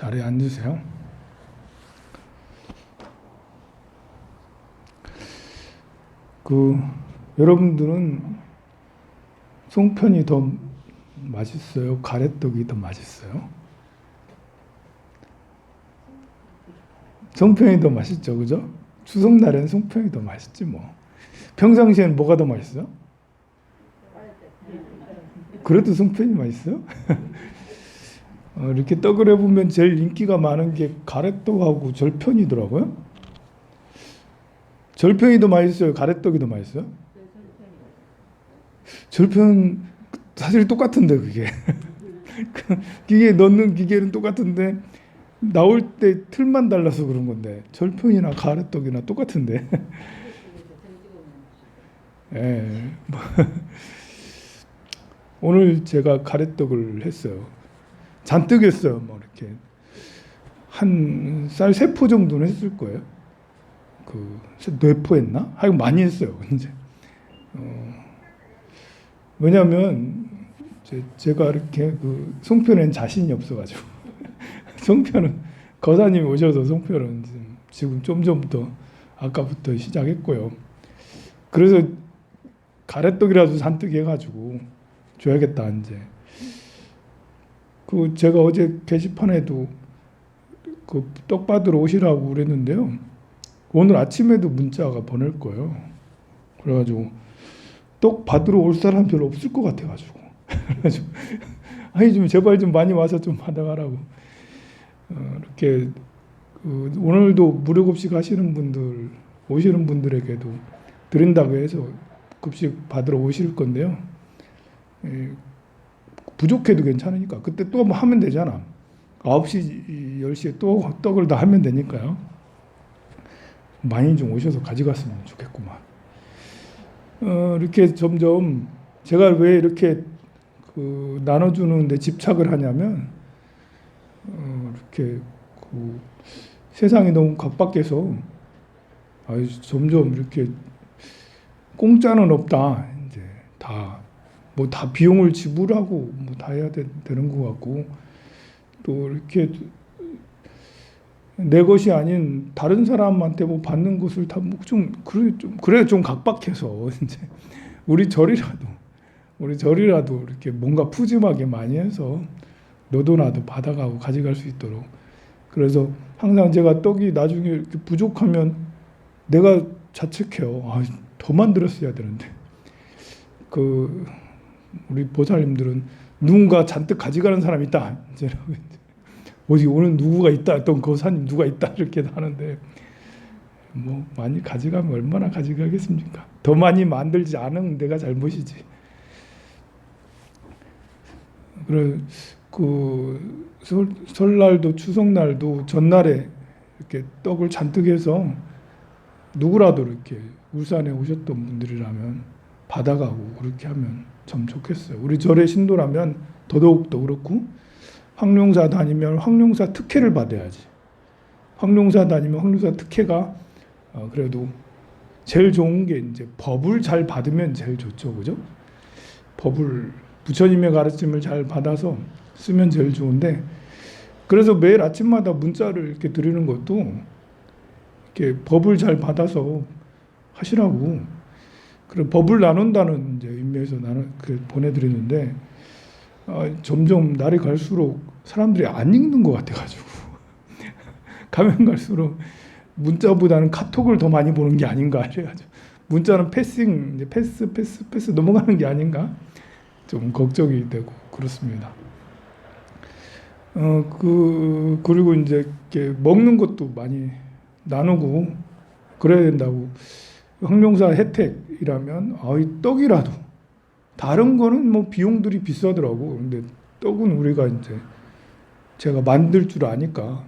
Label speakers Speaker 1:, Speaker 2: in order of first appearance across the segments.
Speaker 1: 자리에 앉으세요. 여러분들은 송편이 더 맛있어요? 가래떡이 더 맛있어요? 송편이 더 맛있죠, 그죠? 추석날에는 송편이 더 맛있지 뭐. 평상시에는 뭐가 더 맛있어요? 그래도 송편이 맛있어요? 이렇게 떡을 해보면 제일 인기가 많은 게 가래떡하고 절편이더라고요. 절편이 더 맛있어요? 가래떡이 더 맛있어요? 절편 사실 똑같은데 그게 기계에 넣는 기계는 똑같은데 나올 때 틀만 달라서 그런 건데 절편이나 가래떡이나 똑같은데 예. 오늘 제가 가래떡을 했어요. 잔뜩 했어요. 뭐 이렇게 한 쌀 3포 정도는 했을 거예요. 4포 했나? 하여간 많이 했어요. 이제 왜냐하면 제가 이렇게 송편엔 자신이 없어가지고 송편은 거사님이 오셔서 송편은 지금 좀 전부터 아까부터 시작했고요. 그래서 가래떡이라도 잔뜩 해가지고 줘야겠다 이제. 제가 어제 게시판에도 떡 받으러 오시라고 그랬는데요. 오늘 아침에도 문자가 보낼 거예요. 그래가지고 떡 받으러 올 사람 별로 없을 것 같아가지고 그래가지고 아니 좀 제발 좀 많이 와서 좀 받아가라고. 이렇게 오늘도 무료급식 하시는 분들 오시는 분들에게도 드린다고 해서 급식 받으러 오실 건데요. 부족해도 괜찮으니까 그때 또 뭐 하면 되잖아. 9시 10시에 또 떡을 다 하면 되니까요. 많이 좀 오셔서 가져갔으면 좋겠구만. 이렇게 점점 제가 왜 이렇게 나눠주는 데 집착을 하냐면 이렇게 세상이 너무 각박해서 점점 이렇게 공짜는 없다. 이제 다 비용을 지불하고 뭐 다 해야 되는 것 같고 또 이렇게 내 것이 아닌 다른 사람한테 뭐 받는 것을 다 좀 각박해서 이제 우리 절이라도 이렇게 뭔가 푸짐하게 많이 해서 너도 나도 받아가고 가져갈 수 있도록. 그래서 항상 제가 떡이 나중에 이렇게 부족하면 내가 자책해요. 더 만들었어야 되는데. 우리 보살님들은 누군가 잔뜩 가져가는 사람이 있다. 어디 오늘 누구가 있다. 어떤 거사님 누가 있다. 이렇게 하는데 뭐 많이 가져가면 얼마나 가져가겠습니까? 더 많이 만들지 않은 내가 잘못이지. 그래 설날도 추석날도 전날에 이렇게 떡을 잔뜩 해서 누구라도 이렇게 울산에 오셨던 분들이라면 받아가고 그렇게 하면 참 좋겠어요. 우리 절의 신도라면 더더욱더 그렇고 황룡사 다니면 황룡사 특혜를 받아야지. 황룡사 다니면 황룡사 특혜가 그래도 제일 좋은 게 이제 법을 잘 받으면 제일 좋죠, 그죠? 법을 부처님의 가르침을 잘 받아서 쓰면 제일 좋은데 그래서 매일 아침마다 문자를 이렇게 드리는 것도 이렇게 법을 잘 받아서 하시라고. 그리고 법을 나눈다는 이제 의미에서 보내드리는데 점점 날이 갈수록 사람들이 안 읽는 것 같아가지고 가면 갈수록 문자보다는 카톡을 더 많이 보는 게 아닌가 이래가지고 문자는 이제 패스 넘어가는 게 아닌가 좀 걱정이 되고 그렇습니다. 그리고 이제 이렇게 먹는 것도 많이 나누고 그래야 된다고. 황룡사 혜택이라면 이 떡이라도 다른 거는 뭐 비용들이 비싸더라고. 근데 떡은 우리가 이제 제가 만들 줄 아니까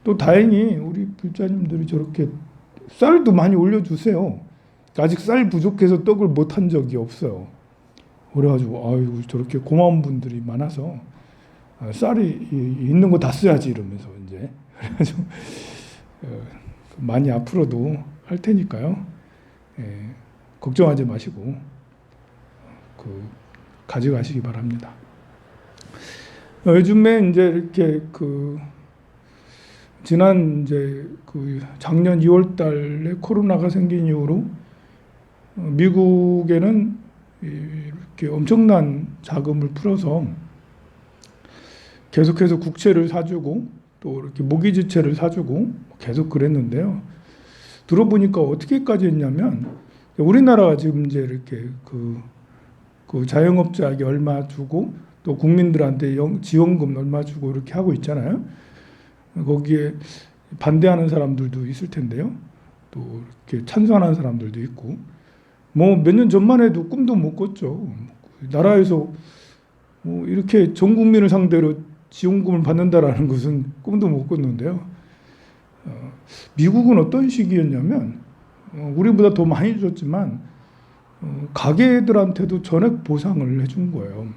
Speaker 1: 또 다행히 우리 불자님들이 저렇게 쌀도 많이 올려주세요. 아직 쌀 부족해서 떡을 못한 적이 없어요. 그래가지고 저렇게 고마운 분들이 많아서 쌀이 있는 거 다 써야지 이러면서 이제 그래가지고 많이 앞으로도 할 테니까요. 걱정하지 마시고 가져가시기 바랍니다. 요즘에 이제 이렇게 지난 이제 그 작년 2월 달에 코로나가 생긴 이후로 미국에는 이렇게 엄청난 자금을 풀어서 계속해서 국채를 사주고 또 이렇게 모기지채를 사주고 계속 그랬는데요. 들어보니까 어떻게까지 했냐면 우리나라가 지금 이제 이렇게 그 자영업자에게 얼마 주고 또 국민들한테 지원금 얼마 주고 이렇게 하고 있잖아요. 거기에 반대하는 사람들도 있을 텐데요. 또 이렇게 찬성하는 사람들도 있고 뭐 몇 년 전만 해도 꿈도 못 꿨죠. 나라에서 뭐 이렇게 전 국민을 상대로 지원금을 받는다라는 것은 꿈도 못 꿨는데요. 미국은 어떤 시기였냐면 우리보다 더 많이 줬지만 가게들한테도 전액 보상을 해준 거예요.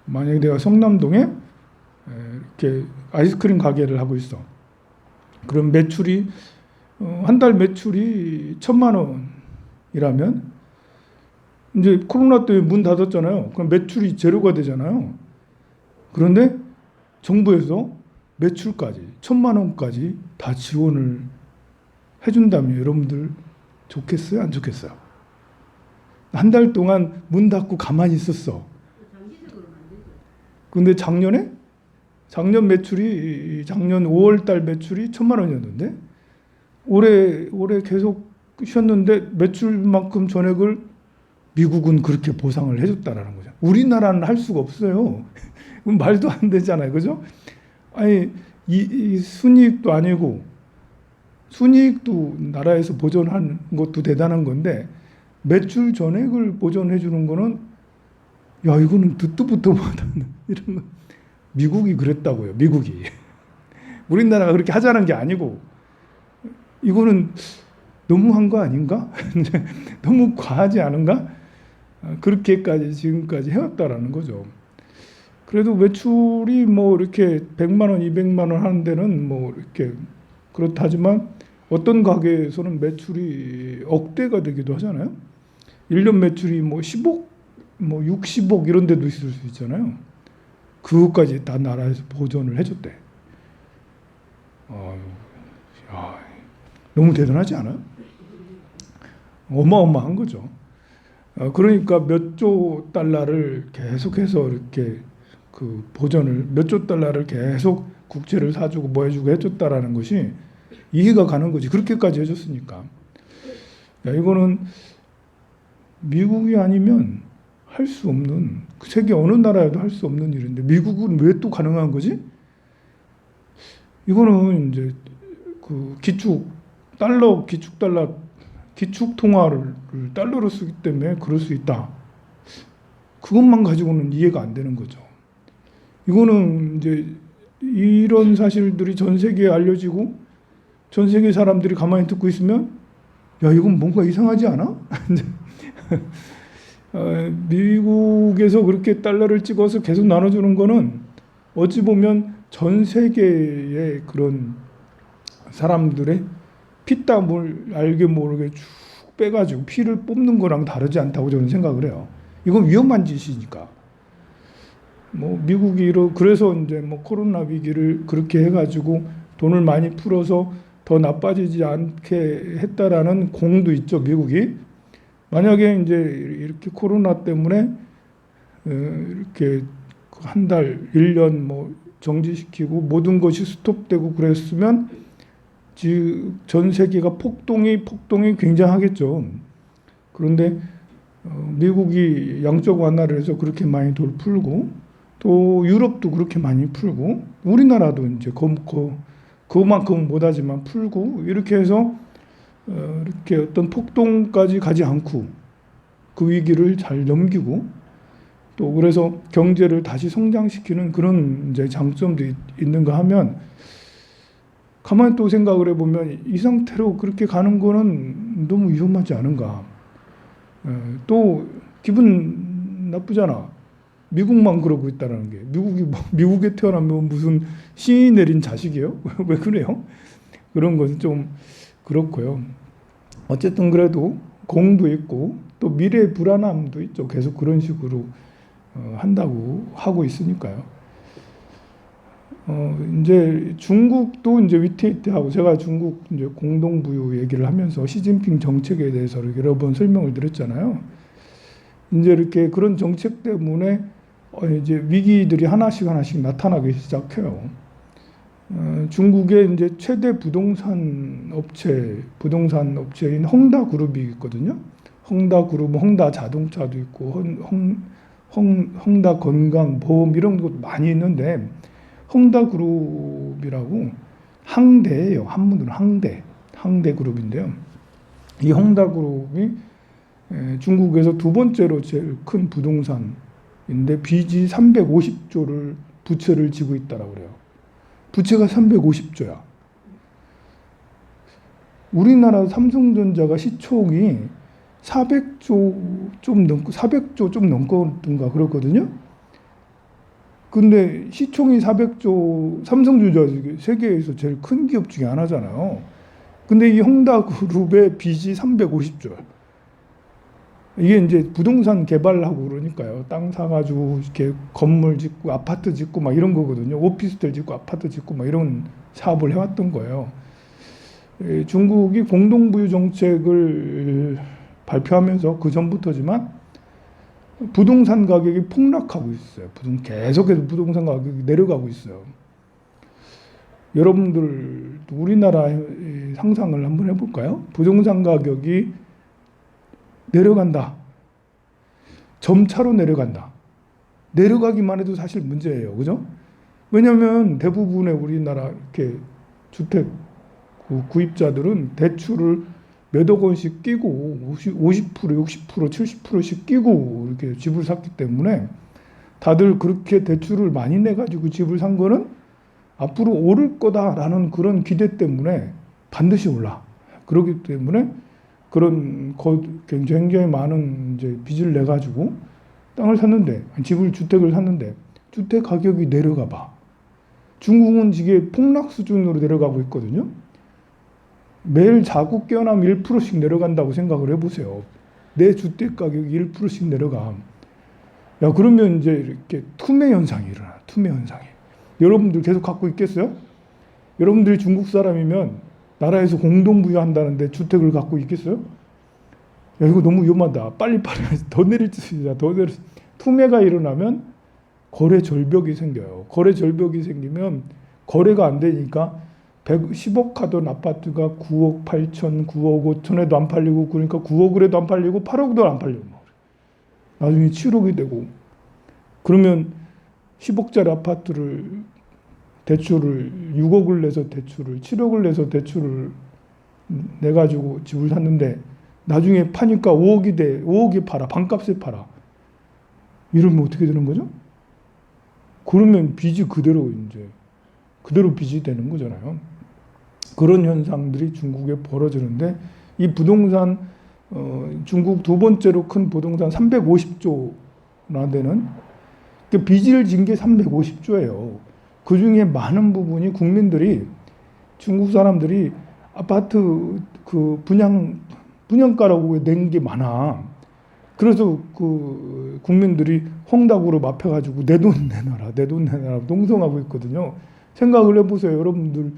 Speaker 1: 만약에 내가 성남동에 이렇게 아이스크림 가게를 하고 있어. 그럼 매출이 한 달 매출이 1,000만 원이라면 이제 코로나 때문에 문 닫았잖아요. 그럼 매출이 제로가 되잖아요. 그런데 정부에서 매출까지 1,000만 원까지 다 지원을 해준다면 여러분들 좋겠어요? 안 좋겠어요? 한 달 동안 문 닫고 가만히 있었어. 근데 작년 매출이 작년 5월 달 매출이 1,000만 원이었는데 올해 계속 쉬었는데 매출만큼 전액을 미국은 그렇게 보상을 해줬다라는 거죠. 우리나라는 할 수가 없어요. 말도 안 되잖아요, 그죠? 아니 이 순이익도 아니고 순이익도 나라에서 보존하는 것도 대단한 건데 매출 전액을 보존해 주는 거는 야 이거는 듣도 보도 못하는 이런 거. 미국이 그랬다고요. 미국이 우리나라가 그렇게 하자는 게 아니고 이거는 너무한 거 아닌가? 너무 과하지 않은가? 그렇게까지 지금까지 해왔다라는 거죠. 그래도 매출이 뭐 이렇게 100만 원, 200만 원 하는 데는 뭐 이렇게 그렇다지만 어떤 가게에서는 매출이 억대가 되기도 하잖아요. 1년 매출이 뭐 10억, 뭐 60억 이런 데도 있을 수 있잖아요. 그것까지 다 나라에서 보존을 해줬대. 야, 너무 대단하지 않아요? 어마어마한 거죠. 그러니까 몇 조 달러를 계속해서 이렇게 그 보전을 몇 조 달러를 계속 국채를 사주고 뭐 해주고 해줬다라는 것이 이해가 가는 거지. 그렇게까지 해줬으니까. 야, 이거는 미국이 아니면 할 수 없는 세계 어느 나라에도 할 수 없는 일인데 미국은 왜 또 가능한 거지? 이거는 이제 그 기축 통화를 달러로 쓰기 때문에 그럴 수 있다. 그것만 가지고는 이해가 안 되는 거죠. 이거는 이제 이런 사실들이 전 세계에 알려지고 전 세계 사람들이 가만히 듣고 있으면 야 이건 뭔가 이상하지 않아? 미국에서 그렇게 달러를 찍어서 계속 나눠주는 거는 어찌 보면 전 세계의 그런 사람들의 피땀을 알게 모르게 쭉 빼가지고 피를 뽑는 거랑 다르지 않다고 저는 생각을 해요. 이건 위험한 짓이니까. 뭐 미국이 그래서 이제 뭐 코로나 위기를 그렇게 해가지고 돈을 많이 풀어서 더 나빠지지 않게 했다라는 공도 있죠, 미국이. 만약에 이제 이렇게 코로나 때문에 이렇게 한 달, 1년 뭐 정지시키고 모든 것이 스톱되고 그랬으면 전 세계가 폭동이 굉장하겠죠. 그런데 미국이 양적 완화를 해서 그렇게 많이 돌 풀고 또 유럽도 그렇게 많이 풀고 우리나라도 이제 그만큼 못하지만 풀고 이렇게 해서 이렇게 어떤 폭동까지 가지 않고 그 위기를 잘 넘기고 또 그래서 경제를 다시 성장시키는 그런 이제 장점도 있는가 하면 가만히 또 생각을 해보면 이 상태로 그렇게 가는 거는 너무 위험하지 않은가. 또 기분 나쁘잖아. 미국만 그러고 있다는 게. 미국에 태어나면 무슨 신이 내린 자식이에요? 왜 그래요? 그런 것은 좀 그렇고요. 어쨌든 그래도 공도 있고 또 미래 불안함도 있죠. 계속 그런 식으로 한다고 하고 있으니까요. 이제 중국도 이제 위태위태하고 제가 중국 이제 공동부유 얘기를 하면서 시진핑 정책에 대해서 여러 번 설명을 드렸잖아요. 이제 이렇게 그런 정책 때문에 이제 위기들이 하나씩 나타나기 시작해요. 중국의 이제 최대 부동산 업체인 헝다그룹이 있거든요. 헝다그룹, 헝다 자동차도 있고 헝다 건강보험 이런 것도 많이 있는데 헝다그룹이라고 항대예요. 한문으로 항대그룹인데요. 이 헝다그룹이 중국에서 두 번째로 제일 큰 부동산인데 빚이 350조를 부채를 지고 있다라고 그래요. 부채가 350조야. 우리나라 삼성전자가 시총이 400조 좀 넘거든가 그렇거든요. 근데 시총이 400조, 삼성전자 세계에서 제일 큰 기업 중에 하나잖아요. 근데 이 헝다그룹의 빚이 350조야. 이게 이제 부동산 개발하고 그러니까요. 땅 사가지고 이렇게 건물 짓고 아파트 짓고 막 이런 거거든요. 오피스텔 짓고 아파트 짓고 막 이런 사업을 해왔던 거예요. 중국이 공동부유 정책을 발표하면서 그 전부터지만 부동산 가격이 폭락하고 있어요. 계속해서 부동산 가격이 내려가고 있어요. 여러분들 우리나라의 상상을 한번 해볼까요? 부동산 가격이 내려간다. 점차로 내려간다. 내려가기만 해도 사실 문제예요. 그죠? 왜냐하면 대부분의 우리나라 이렇게 주택 구입자들은 대출을 몇억 원씩 끼고 50%, 60%, 70%씩 끼고 이렇게 집을 샀기 때문에 다들 그렇게 대출을 많이 내가지고 집을 산 거는 앞으로 오를 거다라는 그런 기대 때문에 반드시 올라. 그렇기 때문에 그런 굉장히 많은 이제 빚을 내 가지고 땅을 샀는데 주택을 샀는데 주택 가격이 내려가 봐. 중국은 이게 폭락 수준으로 내려가고 있거든요. 매일 자국 깨어나면 1%씩 내려간다고 생각을 해보세요. 내 주택 가격이 1%씩 내려가. 야, 그러면 이제 이렇게 투매 현상이 일어나. 투매 현상이. 여러분들 계속 갖고 있겠어요? 여러분들이 중국 사람이면 나라에서 공동부유한다는데 주택을 갖고 있겠어요? 야, 이거 너무 위험하다. 빨리 더 내릴 수있다. 투매가 일어나면 거래 절벽이 생겨요. 거래 절벽이 생기면 거래가 안 되니까 110억 하던 아파트가 9억 8천, 9억 5천에도 안 팔리고 그러니까 9억에도 안 팔리고 8억도 안 팔리고 나중에 7억이 되고 그러면 10억짜리 아파트를 대출을 6억을 내서 대출을 7억을 내서 대출을 내 가지고 집을 샀는데 나중에 파니까 5억이 팔아. 반값에 팔아. 이러면 어떻게 되는 거죠? 그러면 빚이 그대로 빚이 되는 거잖아요. 그런 현상들이 중국에 벌어지는데 이 부동산 중국 두 번째로 큰 부동산 350조나 되는 그 빚을 진 게 350조예요. 그 중에 많은 부분이 국민들이 중국 사람들이 아파트 그 분양가라고 낸 게 많아. 그래서 그 국민들이 헝다그룹 앞에 가지고 내 돈 내놔라 농성하고 있거든요. 생각을 해보세요. 여러분들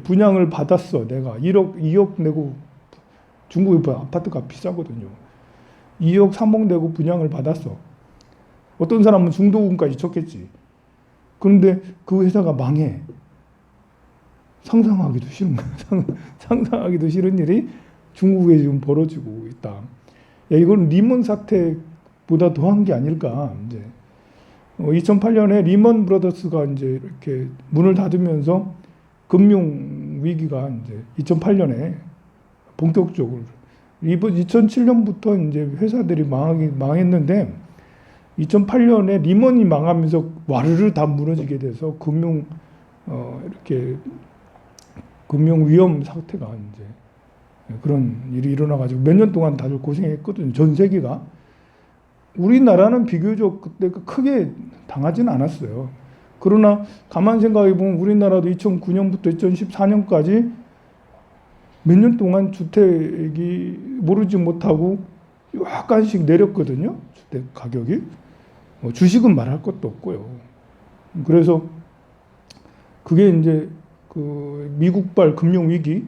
Speaker 1: 분양을 받았어. 내가 2억 내고 중국의 아파트가 비싸거든요. 2억 3억 내고 분양을 받았어. 어떤 사람은 중도금까지 쳤겠지. 그런데 그 회사가 망해. 상상하기도 싫은 일이 중국에 지금 벌어지고 있다. 야, 이건 리먼 사태보다 더한 게 아닐까. 이제 2008년에 리먼 브라더스가 이제 이렇게 문을 닫으면서 금융 위기가 이제 2008년에 본격적으로 2007년부터 이제 회사들이 망했는데 2008년에 리먼이 망하면서 와르르 다 무너지게 돼서 이렇게 금융 위험 사태가 이제 그런 일이 일어나가지고 몇 년 동안 다들 고생했거든요. 전 세계가. 우리나라는 비교적 그때 크게 당하지는 않았어요. 그러나 가만 생각해 보면 우리나라도 2009년부터 2014년까지 몇 년 동안 주택이 오르지 못하고 약간씩 내렸거든요. 주택 가격이. 주식은 말할 것도 없고요. 그래서 그게 이제 그 미국발 금융 위기,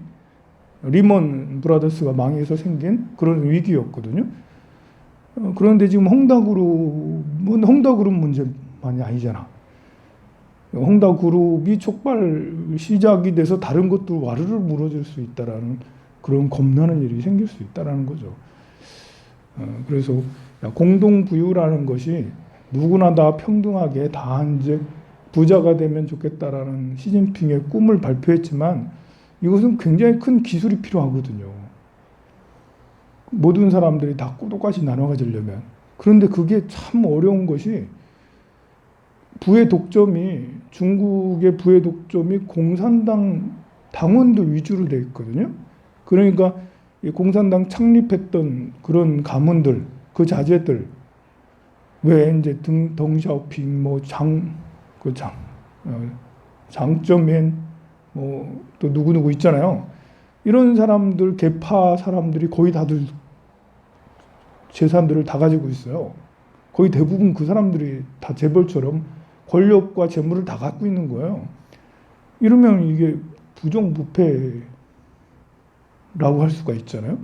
Speaker 1: 리먼 브라더스가 망해서 생긴 그런 위기였거든요. 그런데 지금 헝다그룹 문제만이 아니잖아. 헝다그룹이 촉발 시작이 돼서 다른 것도 와르르 무너질 수 있다라는 그런 겁나는 일이 생길 수 있다라는 거죠. 그래서 공동부유라는 것이 누구나 다 평등하게 다 이제 부자가 되면 좋겠다라는 시진핑의 꿈을 발표했지만 이것은 굉장히 큰 기술이 필요하거든요. 모든 사람들이 다 똑같이 나눠 가지려면. 그런데 그게 참 어려운 것이 중국의 부의 독점이 공산당 당원들 위주로 되어 있거든요. 그러니까 이 공산당 창립했던 그런 가문들, 그 자제들, 왜 이제 덩샤오핑, 장쩌맨, 또 누구누구 있잖아요. 이런 사람들, 계파 사람들이 거의 다들 재산들을 다 가지고 있어요. 거의 대부분 그 사람들이 다 재벌처럼 권력과 재물을 다 갖고 있는 거예요. 이러면 이게 부정부패라고 할 수가 있잖아요.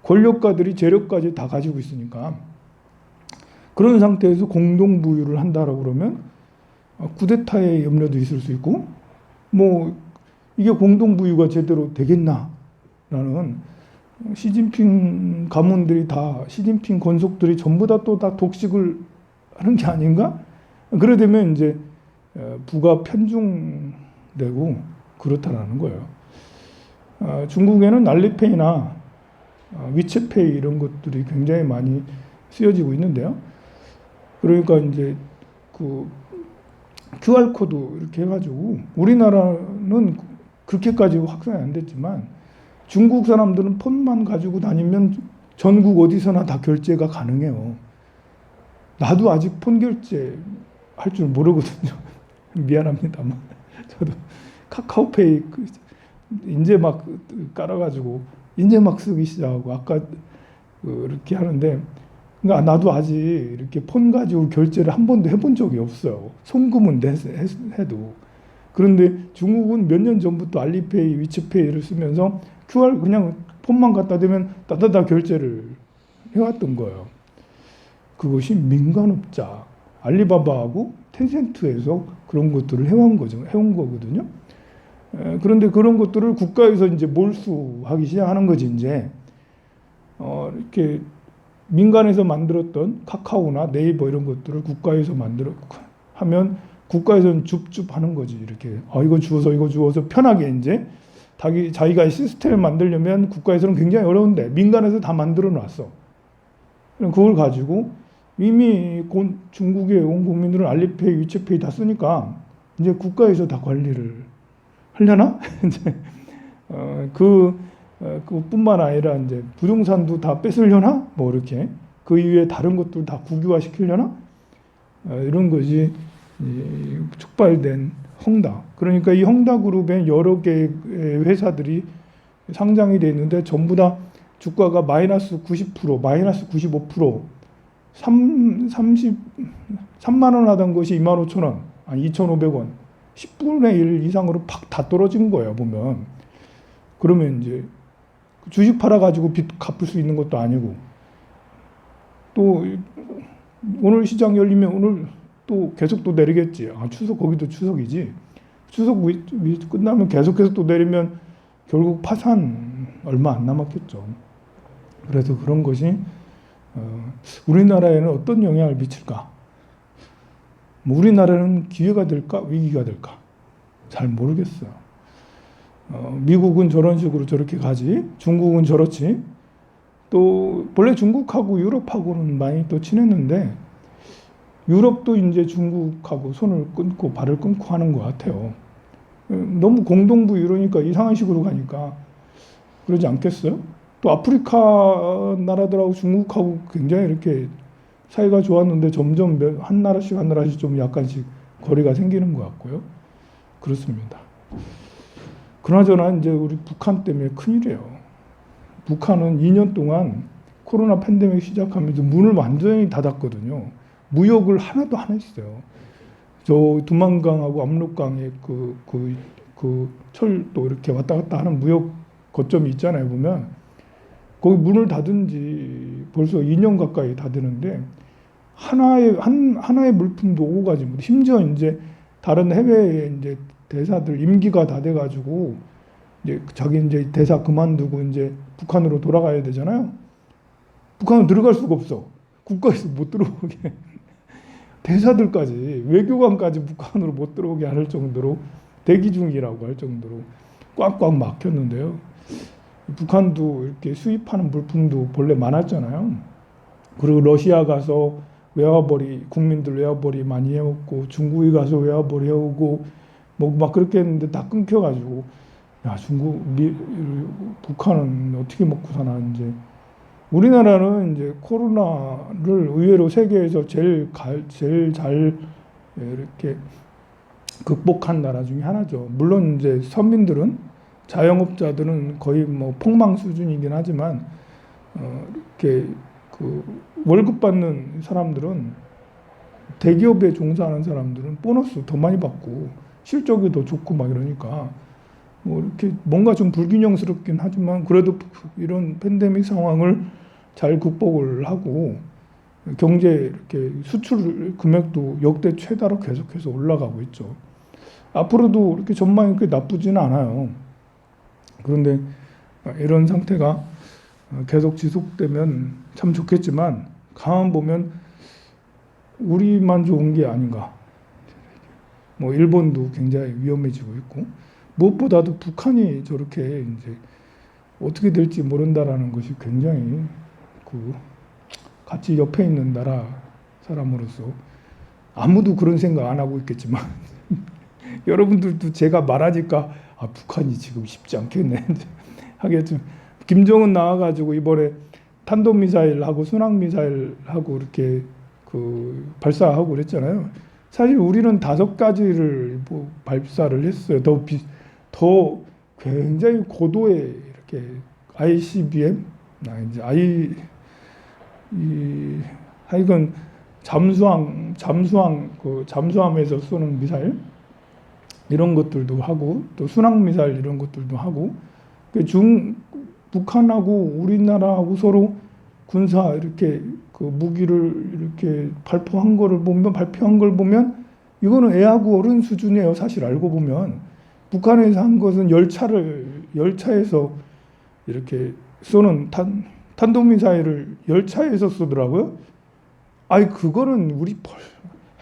Speaker 1: 권력가들이 재력까지 다 가지고 있으니까. 그런 상태에서 공동부유를 한다라고 그러면 쿠데타의 염려도 있을 수 있고, 이게 공동부유가 제대로 되겠나라는, 시진핑 가문들이 다, 시진핑 권속들이 전부 다 또 다 독식을 하는 게 아닌가? 그래 되면 이제 부가 편중되고 그렇다라는 거예요. 중국에는 알리페이나 위챗페이 이런 것들이 굉장히 많이 쓰여지고 있는데요. 그러니까 이제 그 QR코드 이렇게 해가지고, 우리나라는 그렇게까지 확산이 안 됐지만 중국 사람들은 폰만 가지고 다니면 전국 어디서나 다 결제가 가능해요. 나도 아직 폰 결제 할 줄 모르거든요. 미안합니다만. 저도 카카오페이 이제 막 깔아가지고 이제 막 쓰기 시작하고 아까 이렇게 하는데, 그러니까 나도 아직 이렇게 폰 가지고 결제를 한 번도 해본 적이 없어요. 송금은 해도. 그런데 중국은 몇 년 전부터 알리페이, 위챗페이를 쓰면서 QR 그냥 폰만 갖다 대면 따다다 결제를 해왔던 거예요. 그것이 민간업자 알리바바하고 텐센트에서 그런 것들을 해온 거거든요. 그런데 그런 것들을 국가에서 이제 몰수하기 시작하는 거지. 이제 이렇게 민간에서 만들었던 카카오나 네이버 이런 것들을 국가에서 하면 국가에서는 줍줍 하는 거지. 이렇게 이거 주워서 편하게 이제 자기가 시스템을 만들려면 국가에서는 굉장히 어려운데 민간에서 다 만들어 놨어. 그걸 가지고 이미 중국의 온 국민들은 알리페이, 위챗페이 다 쓰니까 이제 국가에서 다 관리를 하려나? 이제 그뿐만 아니라 이제 부동산도 다 뺏으려나? 이렇게 그 이외에 다른 것도 다 국유화 시키려나? 이런 것이 촉발된 헝다. 그러니까 이 헝다그룹에 여러 개의 회사들이 상장이 돼 있는데 전부 다 주가가 마이너스 90%, 마이너스 95%, 3만 원 하던 것이 25,000원, 2,500원, 10분의 1 이상으로 팍 다 떨어진 거예요, 보면. 그러면 이제 주식 팔아가지고 빚 갚을 수 있는 것도 아니고, 또 오늘 시장 열리면 오늘 또 계속 또 내리겠지. 거기도 추석이지. 추석 끝나면 계속해서 또 내리면 결국 파산 얼마 안 남았겠죠. 그래서 그런 것이 우리나라에는 어떤 영향을 미칠까? 우리나라는 기회가 될까? 위기가 될까? 잘 모르겠어요. 미국은 저런 식으로 저렇게 가지. 중국은 저렇지. 또 본래 중국하고 유럽하고는 많이 또 친했는데 유럽도 이제 중국하고 손을 끊고 발을 끊고 하는 것 같아요. 너무 공동부 이러니까 이상한 식으로 가니까 그러지 않겠어요? 또 아프리카 나라들하고 중국하고 굉장히 이렇게 사이가 좋았는데 점점 한 나라씩 좀 약간씩 거리가 생기는 것 같고요. 그렇습니다. 그나저나 이제 우리 북한 때문에 큰일이에요. 북한은 2년 동안 코로나 팬데믹 시작하면서 문을 완전히 닫았거든요. 무역을 하나도 안 했어요. 저 두만강하고 압록강의 그 철도 이렇게 왔다 갔다 하는 무역 거점이 있잖아요. 보면 거기 문을 닫은 지 벌써 2년 가까이 다 되는데 하나의 물품도 오고 가지 못해. 심지어 이제 다른 해외에 이제 대사들 임기가 다 돼가지고 이제 자기 이제 대사 그만두고 이제 북한으로 돌아가야 되잖아요. 북한은 들어갈 수가 없어. 국가에서 못 들어오게. 대사들까지 외교관까지 북한으로 못 들어오게 할 정도로 대기 중이라고 할 정도로 꽉꽉 막혔는데요. 북한도 이렇게 수입하는 물품도 본래 많았잖아요. 그리고 러시아 가서 외화벌이 국민들 외화벌이 많이 해왔고 중국에 가서 외화벌이 해오고 뭐 막 그렇게 했는데 다 끊겨가지고 야 북한은 어떻게 먹고 사나 이제 우리나라는 이제 코로나를 의외로 세계에서 제일 잘 이렇게 극복한 나라 중에 하나죠. 물론 이제 서민들은 자영업자들은 거의 뭐 폭망 수준이긴 하지만 이렇게 그 월급 받는 사람들은 대기업에 종사하는 사람들은 보너스 더 많이 받고 실적이 더 좋고 막 이러니까 뭐 이렇게 뭔가 좀 불균형스럽긴 하지만 그래도 이런 팬데믹 상황을 잘 극복을 하고 경제 이렇게 수출 금액도 역대 최다로 계속해서 올라가고 있죠. 앞으로도 이렇게 전망이 그렇게 나쁘지는 않아요. 그런데 이런 상태가 계속 지속되면 참 좋겠지만 가만 보면 우리만 좋은 게 아닌가. 뭐 일본도 굉장히 위험해지고 있고 무엇보다도 북한이 저렇게 이제 어떻게 될지 모른다라는 것이 굉장히 그 같이 옆에 있는 나라 사람으로서 아무도 그런 생각 안 하고 있겠지만 여러분들도 제가 말하니까 북한이 지금 쉽지 않겠네 하겠지만 김정은 나와가지고 이번에 탄도미사일하고 순항미사일하고 이렇게 그 발사하고 그랬잖아요. 사실 우리는 5가지를 뭐 발사를 했어요. 더 굉장히 고도의 이렇게 ICBM, 이제 하여간 잠수함에서 쏘는 미사일 이런 것들도 하고 또 순항 미사일 이런 것들도 하고 북한하고 우리나라하고 서로 군사 이렇게 그 무기를 이렇게 발표한 걸 보면 이거는 애하고 어른 수준이에요. 사실 알고 보면 북한에서 한 것은 열차에서 이렇게 쏘는 탄도미사일을 열차에서 쏘더라고요. 그거는 우리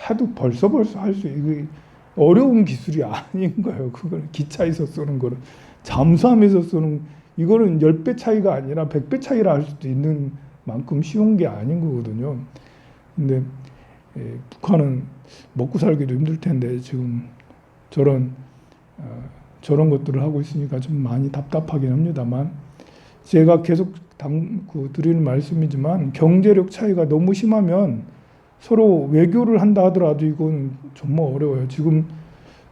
Speaker 1: 해도 벌써 할 수 이거 어려운 기술이 아닌 거예요. 그거는 기차에서 쏘는 거는 잠수함에서 쏘는 이거는 10배 차이가 아니라 100배 차이라 할 수도 있는 만큼 쉬운 게 아닌 거거든요. 근데 북한은 먹고 살기도 힘들 텐데 지금 저런 것들을 하고 있으니까 좀 많이 답답하긴 합니다만 제가 계속 드리는 말씀이지만 경제력 차이가 너무 심하면 서로 외교를 한다 하더라도 이건 정말 어려워요. 지금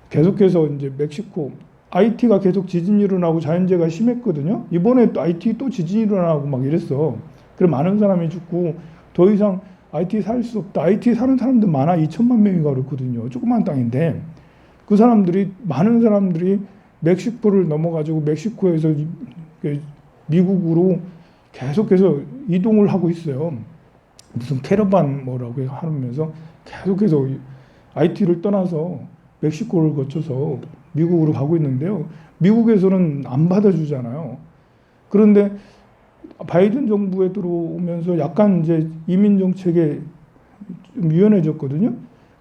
Speaker 1: 계속해서 이제 멕시코 IT가 계속 지진 일어나고 자연재해가 심했거든요. 이번에 또 IT 또 지진 일어나고 막 이랬어. 그럼 많은 사람이 죽고 더 이상 IT 살 수 없다. IT 사는 사람들 많아. 2천만 명이가 그렇거든요. 조그만 땅인데 많은 사람들이 멕시코를 넘어가지고 멕시코에서 미국으로 계속해서 이동을 하고 있어요. 무슨 캐러반 뭐라고 하면서 계속해서 IT를 떠나서 멕시코를 거쳐서 미국으로 가고 있는데요. 미국에서는 안 받아주잖아요. 그런데 바이든 정부에 들어오면서 약간 이제 이민 정책에 좀 유연해졌거든요.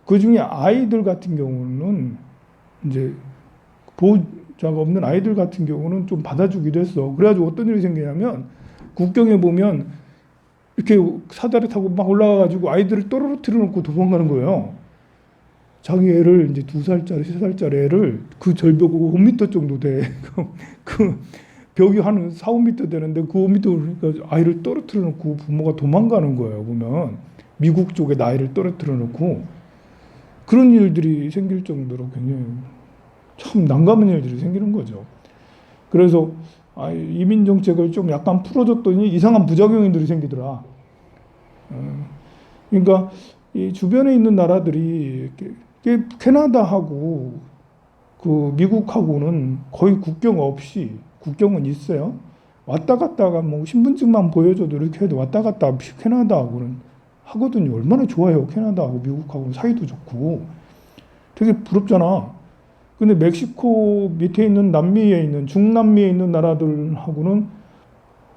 Speaker 1: 그 중에 아이들 같은 경우는 이제 보호자가 없는 아이들 같은 경우는 좀 받아주기도 했어. 그래가지고 어떤 일이 생기냐면 국경에 보면 이렇게 사다리 타고 막 올라가가지고 아이들을 떨어뜨려 놓고 도망가는 거예요. 자기 애를 이제 2살짜리, 3살짜리 애를 그 절벽 5m 정도 돼. 그 벽이 한 4, 5m 되는데 그 5m 그러니까 아이를 떨어뜨려 놓고 부모가 도망가는 거예요. 보면 미국 쪽에 아이를 떨어뜨려 놓고 그런 일들이 생길 정도로 굉장히 참 난감한 일들이 생기는 거죠. 그래서 이민 정책을 좀 약간 풀어줬더니 이상한 부작용들이 생기더라. 그러니까 이 주변에 있는 나라들이 이렇게 이게 캐나다하고 그 미국하고는 거의 국경 없이, 국경은 있어요. 왔다 갔다가 뭐 신분증만 보여줘도 이렇게 해도 왔다 갔다 캐나다하고는 하거든요. 얼마나 좋아요. 캐나다하고 미국하고 사이도 좋고. 되게 부럽잖아. 근데 멕시코 밑에 있는 남미에 있는 중남미에 있는 나라들하고는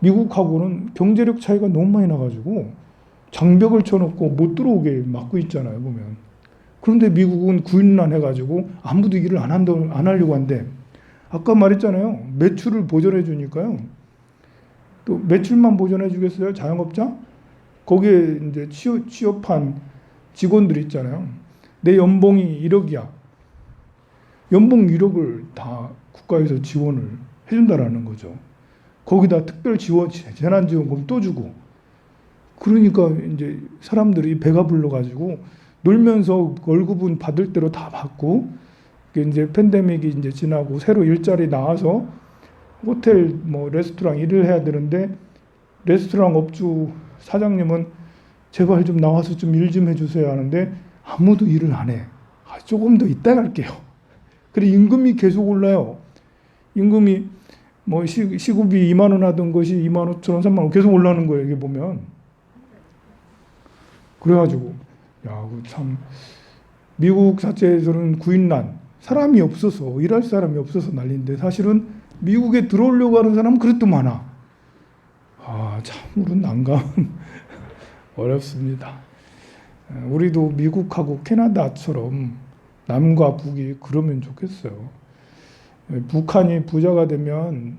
Speaker 1: 미국하고는 경제력 차이가 너무 많이 나가지고 장벽을 쳐놓고 못 들어오게 막고 있잖아요, 보면. 그런데 미국은 구인난 해가지고 아무도 일을 안 하려고 한대. 아까 말했잖아요. 매출을 보전해 주니까요. 또 매출만 보전해 주겠어요? 자영업자? 거기에 이제 취업한 직원들 있잖아요. 내 연봉이 1억이야. 연봉 1억을 다 국가에서 지원을 해준다라는 거죠. 거기다 특별 지원, 재난지원금 또 주고. 그러니까 이제 사람들이 배가 불러가지고 놀면서 월급은 받을 대로 다 받고, 이제 팬데믹이 이제 지나고 새로 일자리 나와서 호텔 뭐 레스토랑 일을 해야 되는데 레스토랑 업주 사장님은 제발 좀 나와서 좀 일 좀 해주세요 하는데 아무도 일을 안 해. 조금 더 이따 갈게요. 그래 임금이 계속 올라요. 임금이 뭐 시급이 2만 원 하던 것이 2만 5천 원, 3만 원 계속 올라가는 거예요. 이게 보면. 그래가지고 야, 참 미국 자체에서는 구인난, 사람이 없어서 일할 사람이 없어서 난리인데 사실은 미국에 들어오려고 하는 사람은 그릇도 많아. 아, 참으로 난감은 어렵습니다. 우리도 미국하고 캐나다처럼 남과 북이 그러면 좋겠어요. 북한이 부자가 되면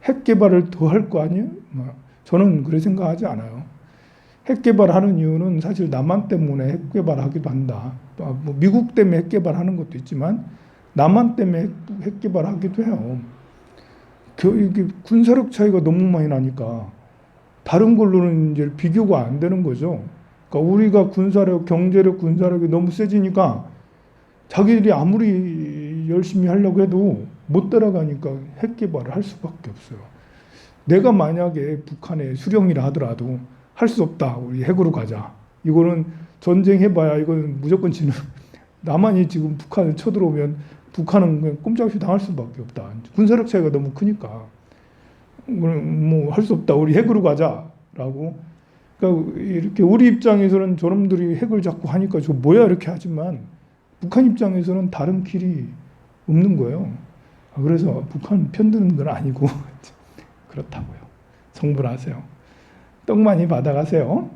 Speaker 1: 핵 개발을 더 할 거 아니에요? 저는 그렇게 생각하지 않아요. 핵 개발하는 이유는 사실 남한 때문에 핵 개발하기도 한다. 뭐 미국 때문에 핵 개발하는 것도 있지만 남한 때문에 핵 개발하기도 해요. 이게 군사력 차이가 너무 많이 나니까 다른 걸로는 이제 비교가 안 되는 거죠. 그러니까 우리가 군사력, 경제력, 군사력이 너무 세지니까 자기들이 아무리 열심히 하려고 해도 못 따라가니까 핵 개발을 할 수밖에 없어요. 내가 만약에 북한에 수령이라 하더라도 할 수 없다. 우리 핵으로 가자. 이거는 전쟁해봐야 이거는 무조건 지는. 남한이 지금 북한을 쳐들어오면 북한은 그냥 꼼짝없이 당할 수밖에 없다. 군사력 차이가 너무 크니까. 뭐 할 수 없다. 우리 핵으로 가자라고. 그러니까 이렇게 우리 입장에서는 저놈들이 핵을 자꾸 하니까 저 뭐야 이렇게 하지만 북한 입장에서는 다른 길이 없는 거예요. 그래서 북한 편드는 건 아니고 그렇다고요. 성불하세요. 떡 많이 받아가세요.